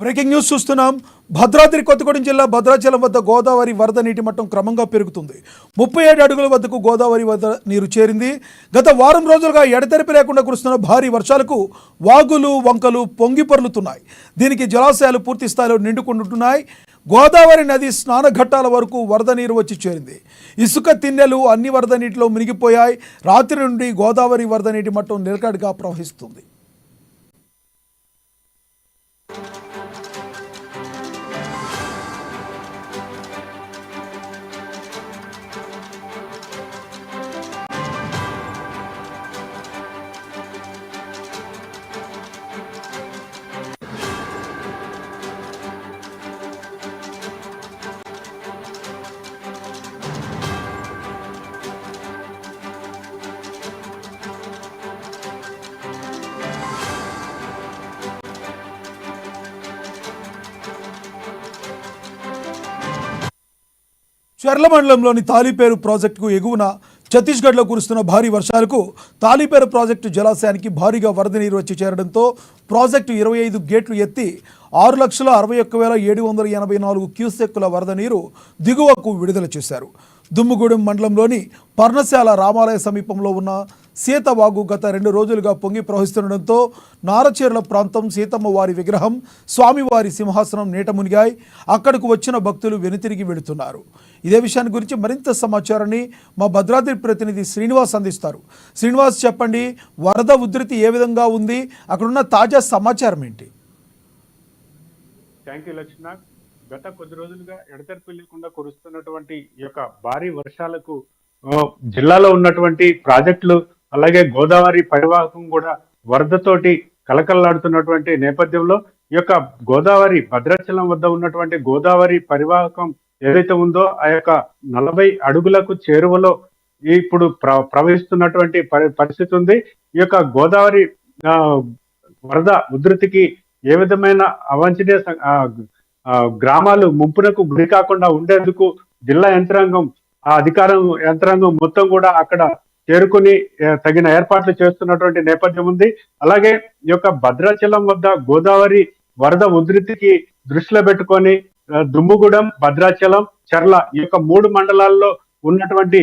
Breaking news చూస్తున్నాం. భద్రాద్రి కొత్తగూడెం జిల్లా భద్రాచలం వద్ద గోదావరి వరద నీటి మట్టం క్రమంగా పెరుగుతుంది. 37 అడుగుల వద్దకు గోదావరి వరద నీరు చేరింది. గత వారం రోజులుగా ఎడతెరిపి లేకుండా కురుస్తున్న భారీ వర్షాలకు వాగులు వంకలు పొంగి పొర్లుతున్నాయి. దీనికి జలాశయాలు పూర్తి స్థాయిలో నిండుకుంటున్నాయి. గోదావరి నది స్నానఘట్టాల వరకు వరద నీరు వచ్చి చేరింది. ఇసుక తిన్నెలు అన్ని వరద నీటిలో మునిగిపోయాయి. రాత్రి నుండి గోదావరి వరద నీటి మట్టం నిలకడగా ప్రవహిస్తుంది. చర్ల మండలంలోని తాలిపేరు ప్రాజెక్టుకు ఎగువన ఛత్తీస్గఢ్లో కురుస్తున్న భారీ వర్షాలకు తాలిపేరు ప్రాజెక్టు జలాశయానికి భారీగా వరద నీరు వచ్చి చేరడంతో ప్రాజెక్టు 25 గేట్లు ఎత్తి 6,61,784 క్యూసెక్కుల వరద నీరు దిగువకు విడుదల చేశారు. దుమ్ముగూడెం మండలంలోని పర్ణశాల రామాలయ సమీపంలో ఉన్న సీతవాగు గత 2 రోజులుగా పొంగి ప్రవహిస్తుండటంతో నారచీరల ప్రాంతం సీతమ్మ వారి విగ్రహం, స్వామివారి సింహాసనం నీట మునిగాయి. అక్కడకు వచ్చిన భక్తులు వెనుతిరిగి వెళుతున్నారు. ఇదే విషయాన్ని గురించి మరింత సమాచారాన్ని మా భద్రాద్రి ప్రతినిధి శ్రీనివాస్ అందిస్తారు. శ్రీనివాస్, చెప్పండి, వరద ఉధృతి ఏ విధంగా ఉంది, అక్కడున్న తాజా సమాచారం ఏంటి? థ్యాంక్ యూ లక్ష్మణ. గత కొద్ది రోజులుగా ఎడతెరిపి లేకుండా కురుస్తున్నటువంటి ఈ యొక్క భారీ వర్షాలకు జిల్లాలో ఉన్నటువంటి ప్రాజెక్టులు అలాగే గోదావరి పరివాహకం కూడా వరదతోటి కలకల్లాడుతున్నటువంటి నేపథ్యంలో ఈ యొక్క గోదావరి భద్రాచలం వద్ద ఉన్నటువంటి గోదావరి పరివాహకం ఏదైతే ఉందో ఆ యొక్క 40 అడుగులకు చేరువలో ఇప్పుడు ప్రవహిస్తున్నటువంటి పరిస్థితి ఉంది. ఈ యొక్క గోదావరి వరద ఉధృతికి ఏ విధమైన అవాంఛనీయ గ్రామాలు ముంపునకు గురి కాకుండా ఉండేందుకు జిల్లా యంత్రాంగం, ఆ యంత్రాంగం మొత్తం కూడా అక్కడ చేరుకుని తగిన ఏర్పాట్లు చేస్తున్నటువంటి నేపథ్యం ఉంది. అలాగే ఈ యొక్క భద్రాచలం వద్ద గోదావరి వరద ఉధృతికి దృష్టిలో పెట్టుకొని దుమ్ముగూడెం, భద్రాచలం, చర్ల ఈ యొక్క 3 మండలాల్లో ఉన్నటువంటి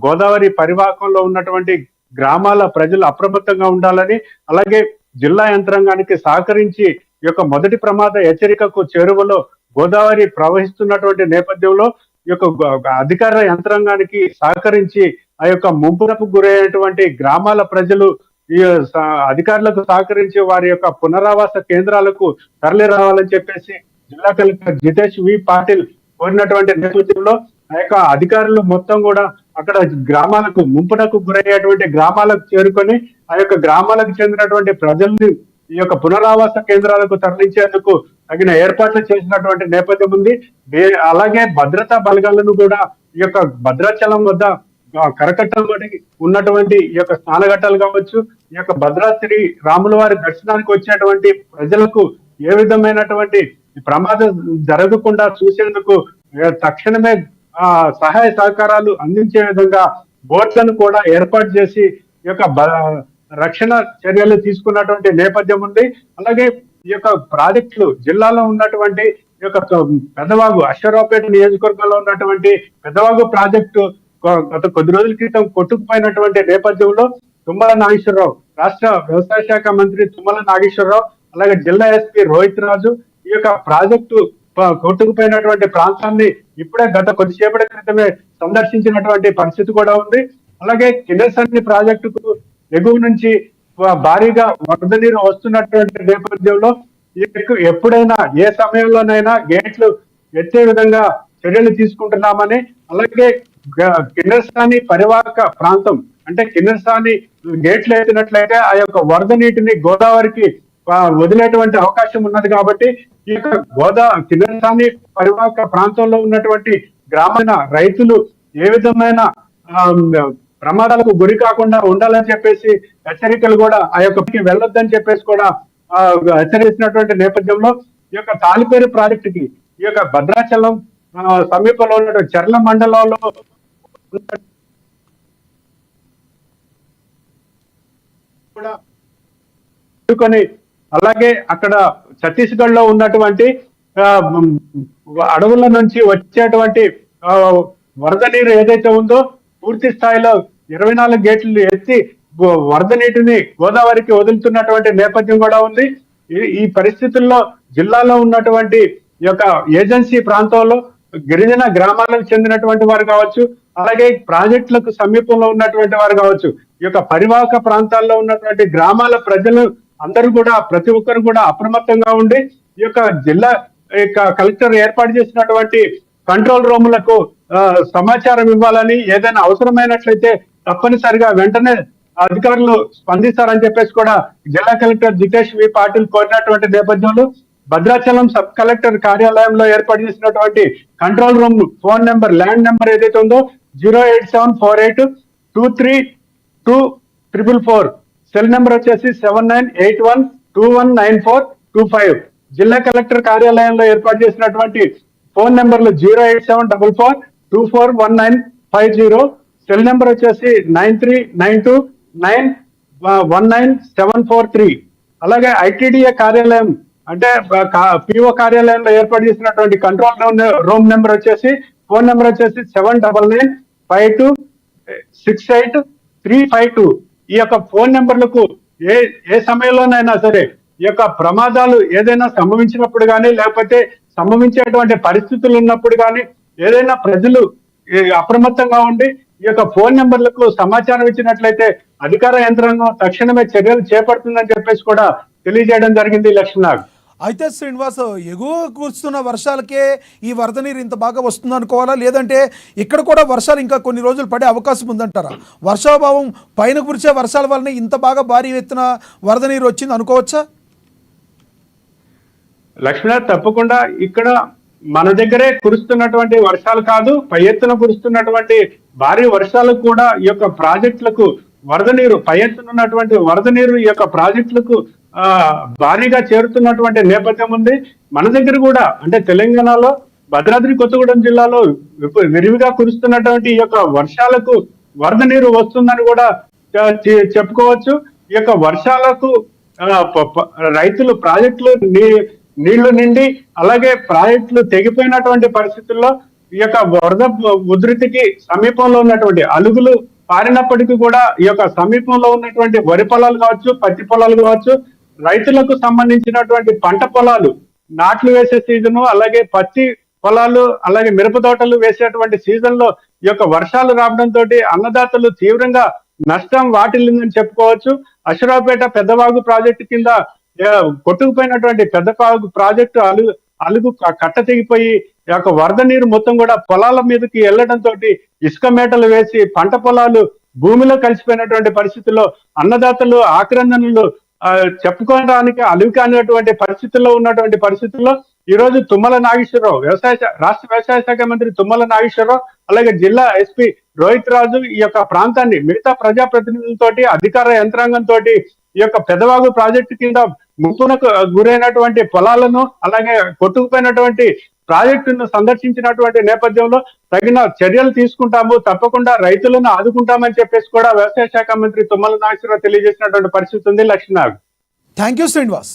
గోదావరి పరివాహకంలో ఉన్నటువంటి గ్రామాల ప్రజలు అప్రమత్తంగా ఉండాలని, అలాగే జిల్లా యంత్రాంగానికి సహకరించి ఈ యొక్క మొదటి ప్రమాద హెచ్చరికకు చేరువలో గోదావరి ప్రవహిస్తున్నటువంటి నేపథ్యంలో ఈ యొక్క అధికార యంత్రాంగానికి సహకరించి ఆ యొక్క ముంపునకు గురైనటువంటి గ్రామాల ప్రజలు ఈ అధికారులకు సహకరించి వారి యొక్క పునరావాస కేంద్రాలకు తరలి రావాలని చెప్పేసి జిల్లా కలెక్టర్ జితేష్ వి పాటిల్ కోరినటువంటి నేపథ్యంలో ఆ యొక్క అధికారులు మొత్తం కూడా అక్కడ గ్రామాలకు ముంపునకు గురయ్యేటువంటి గ్రామాలకు చేరుకొని ఆ యొక్క గ్రామాలకు చెందినటువంటి ప్రజల్ని ఈ యొక్క పునరావాస కేంద్రాలకు తరలించేందుకు తగిన ఏర్పాట్లు చేసినటువంటి నేపథ్యం ఉంది. అలాగే భద్రతా బలగాలను కూడా ఈ యొక్క భద్రాచలం వద్ద కరకట్టమడి ఉన్నటువంటి ఈ యొక్క స్నానఘట్టాలు కావచ్చు, ఈ యొక్క భద్రాద్రి రాముల వారి దర్శనానికి వచ్చేటువంటి ప్రజలకు ఏ విధమైనటువంటి ప్రమాదం జరగకుండా చూసేందుకు తక్షణమే సహాయ సహకారాలు అందించే విధంగా బోట్లను కూడా ఏర్పాటు చేసి ఈ యొక్క రక్షణ చర్యలు తీసుకున్నటువంటి నేపథ్యం ఉంది. అలాగే ఈ యొక్క ప్రాజెక్టులు జిల్లాలో ఉన్నటువంటి ఈ యొక్క పెద్దవాగు అశ్వరావుపేట నియోజకవర్గంలో ఉన్నటువంటి పెద్దవాగు ప్రాజెక్టు గత కొద్ది రోజుల క్రితం కొట్టుకుపోయినటువంటి నేపథ్యంలో తుమ్మల నాగేశ్వరరావు, రాష్ట్ర వ్యవసాయ శాఖ మంత్రి తుమ్మల నాగేశ్వరరావు, అలాగే జిల్లా ఎస్పీ రోహిత్ రాజు ఈ యొక్క ప్రాజెక్టు కొట్టుకుపోయినటువంటి ప్రాంతాన్ని ఇప్పుడే గత కొద్దిసేపటి క్రితమే సందర్శించినటువంటి పరిస్థితి కూడా ఉంది. అలాగే కిన్నెరసాని ప్రాజెక్టుకు ఎగువ నుంచి భారీగా వరద నీరు వస్తున్నటువంటి నేపథ్యంలో ఎప్పుడైనా ఏ సమయంలోనైనా గేట్లు ఎత్తే విధంగా చర్యలు తీసుకుంటున్నామని, అలాగే కిన్నెరసాని పరివాహక ప్రాంతం అంటే కిన్నెరసాని గేట్లు ఎత్తినట్లయితే ఆ యొక్క వరద నీటిని గోదావరికి వదిలేటువంటి అవకాశం ఉన్నది. కాబట్టి ఈ యొక్క కిన్నెరసాని పరివాహక ప్రాంతంలో ఉన్నటువంటి గ్రామీణ రైతులు ఏ విధమైన ప్రమాదాలకు గురి కాకుండా ఉండాలని చెప్పేసి హెచ్చరికలు కూడా ఆ యొక్క వెళ్ళొద్దని చెప్పేసి కూడా హెచ్చరించినటువంటి నేపథ్యంలో ఈ యొక్క తాలిపేరు ప్రాజెక్టుకి ఈ యొక్క భద్రాచలం సమీపంలో ఉన్న చర్ల మండలంలో కూడా అలాగే అక్కడ ఛత్తీస్గఢ్ లో ఉన్నటువంటి ఆ, మ్, అడవుల నుంచి వచ్చేటువంటి ఆ, వరద నీరు ఏదైతే ఉందో పూర్తి స్థాయిలో 24 గేట్లు ఎత్తి వరద నీటిని గోదావరికి వదులుతున్నటువంటి నేపథ్యం కూడా ఉంది. ఈ పరిస్థితుల్లో జిల్లాలో ఉన్నటువంటి ఈ యొక్క ఏజెన్సీ ప్రాంతంలో గిరిజన గ్రామాలకు చెందినటువంటి వారు కావచ్చు, అలాగే ప్రాజెక్టులకు సమీపంలో ఉన్నటువంటి వారు కావచ్చు, ఈ యొక్క పరివాహక ప్రాంతాల్లో ఉన్నటువంటి గ్రామాల ప్రజలు అందరూ కూడా ప్రతి ఒక్కరు కూడా అప్రమత్తంగా ఉండి ఈ యొక్క జిల్లా కలెక్టర్ ఏర్పాటు చేసినటువంటి కంట్రోల్ రూములకు సమాచారం ఇవ్వాలని, ఏదైనా అవసరమైనట్లయితే తప్పనిసరిగా వెంటనే అధికారులు స్పందిస్తారని చెప్పేసి కూడా జిల్లా కలెక్టర్ జితేష్ వి పాటిల్ కోరినటువంటి నేపథ్యంలో భద్రాచలం సబ్ కలెక్టర్ కార్యాలయంలో ఏర్పాటు చేసినటువంటి control room phone number, land number ఏదైతే ఉందో 08748232444, సెల్ నెంబర్ వచ్చేసి 7981219425. జిల్లా కలెక్టర్ కార్యాలయంలో ఏర్పాటు చేసినటువంటి ఫోన్ నెంబర్లు 08744241950, సెల్ నెంబర్ వచ్చేసి 9392919743. అలాగే ఐటీడీఏ కార్యాలయం అంటే పిఓ కార్యాలయంలో ఏర్పాటు చేసినటువంటి కంట్రోల్ రూమ్ నెంబర్ వచ్చేసి ఫోన్ నెంబర్ వచ్చేసి 7995268352. ఈ యొక్క ఫోన్ నెంబర్లకు ఏ సమయంలోనైనా సరే ఈ యొక్క ప్రమాదాలు ఏదైనా సంభవించినప్పుడు కానీ, లేకపోతే సంభవించేటువంటి పరిస్థితులు ఉన్నప్పుడు కానీ, ఏదైనా ప్రజలు అప్రమత్తంగా ఉండి ఈ యొక్క ఫోన్ నెంబర్లకు సమాచారం ఇచ్చినట్లయితే అధికార యంత్రాంగం తక్షణమే చర్యలు చేపడుతుందని చెప్పేసి కూడా తెలియజేయడం జరిగింది. లక్ష్మీనాగ్. అయితే శ్రీనివాస్, ఎగువ కురుస్తున్న వర్షాలకే ఈ వరద నీరు ఇంత బాగా వస్తుంది అనుకోవాలా, లేదంటే ఇక్కడ కూడా వర్షాలు ఇంకా కొన్ని రోజులు పడే అవకాశం ఉందంటారా? వర్షాభావం పైన కురిసే వర్షాల వల్లనే ఇంత బాగా భారీ ఎత్తున వరద నీరు వచ్చింది అనుకోవచ్చా? లక్ష్మీనాథ్, తప్పకుండా ఇక్కడ మన దగ్గరే కురుస్తున్నటువంటి వర్షాలు కాదు, పై ఎత్తున కురుస్తున్నటువంటి భారీ వర్షాలకు కూడా ఈ యొక్క ప్రాజెక్టులకు వరద నీరు, పై ఎత్తున ఉన్నటువంటి వరద నీరు ఈ యొక్క ప్రాజెక్టులకు భారీగా చేరుతున్నటువంటి నేపథ్యం ఉంది. మన దగ్గర కూడా అంటే తెలంగాణలో భద్రాద్రి కొత్తగూడెం జిల్లాలో విరివిగా కురుస్తున్నటువంటి ఈ యొక్క వర్షాలకు వరద నీరు వస్తుందని కూడా చెప్పుకోవచ్చు. ఈ యొక్క వర్షాలకు రైతులు ప్రాజెక్టులు నీళ్లు నిండి, అలాగే ప్రాజెక్టులు తెగిపోయినటువంటి పరిస్థితుల్లో ఈ యొక్క వరద ఉధృతికి సమీపంలో ఉన్నటువంటి అలుగులు పారినప్పటికీ కూడా ఈ యొక్క సమీపంలో ఉన్నటువంటి వరి పొలాలు కావచ్చు, పత్తి పొలాలు కావచ్చు, రైతులకు సంబంధించినటువంటి పంట పొలాలు నాట్లు వేసే సీజను, అలాగే పత్తి పొలాలు, అలాగే మిరప తోటలు వేసేటువంటి సీజన్ లో ఈ యొక్క వర్షాలు రావడంతో అన్నదాతలు తీవ్రంగా నష్టం వాటిల్లిందని చెప్పుకోవచ్చు. అశ్వరావుపేట పెద్దవాగు ప్రాజెక్టు కింద కొట్టుకుపోయినటువంటి పెద్దవాగు ప్రాజెక్టు అలుగు కట్ట తెగిపోయి ఈ యొక్క వరద నీరు మొత్తం కూడా పొలాల మీదకి వెళ్లడంతో ఇసుక మేటలు వేసి పంట పొలాలు భూమిలో కలిసిపోయినటువంటి పరిస్థితుల్లో అన్నదాతలు ఆక్రందనలు చెప్పుకోవడానికి అలుగు కానిటువంటి పరిస్థితుల్లో ఉన్నటువంటి పరిస్థితుల్లో ఈ రోజు తుమ్మల నాగేశ్వరరావు, రాష్ట్ర వ్యవసాయ శాఖ మంత్రి తుమ్మల నాగేశ్వరరావు, అలాగే జిల్లా ఎస్పీ రోహిత్ రాజు ఈ యొక్క ప్రాంతాన్ని మిగతా ప్రజాప్రతినిధులతోటి, అధికార యంత్రాంగంతో ఈ యొక్క పెదవాగు ప్రాజెక్టు కింద ముప్పునకు గురైనటువంటి పొలాలను, అలాగే కొట్టుకుపోయినటువంటి ప్రాజెక్టును సందర్శించినటువంటి నేపథ్యంలో తగిన చర్యలు తీసుకుంటాము, తప్పకుండా రైతులను ఆదుకుంటామని చెప్పేసి కూడా వ్యవసాయ శాఖ మంత్రి తుమ్మల నాగేశ్వరరావు తెలియజేసినటువంటి పరిస్థితి ఉంది. లక్ష్మీనాగ్. Thank you Srinivas.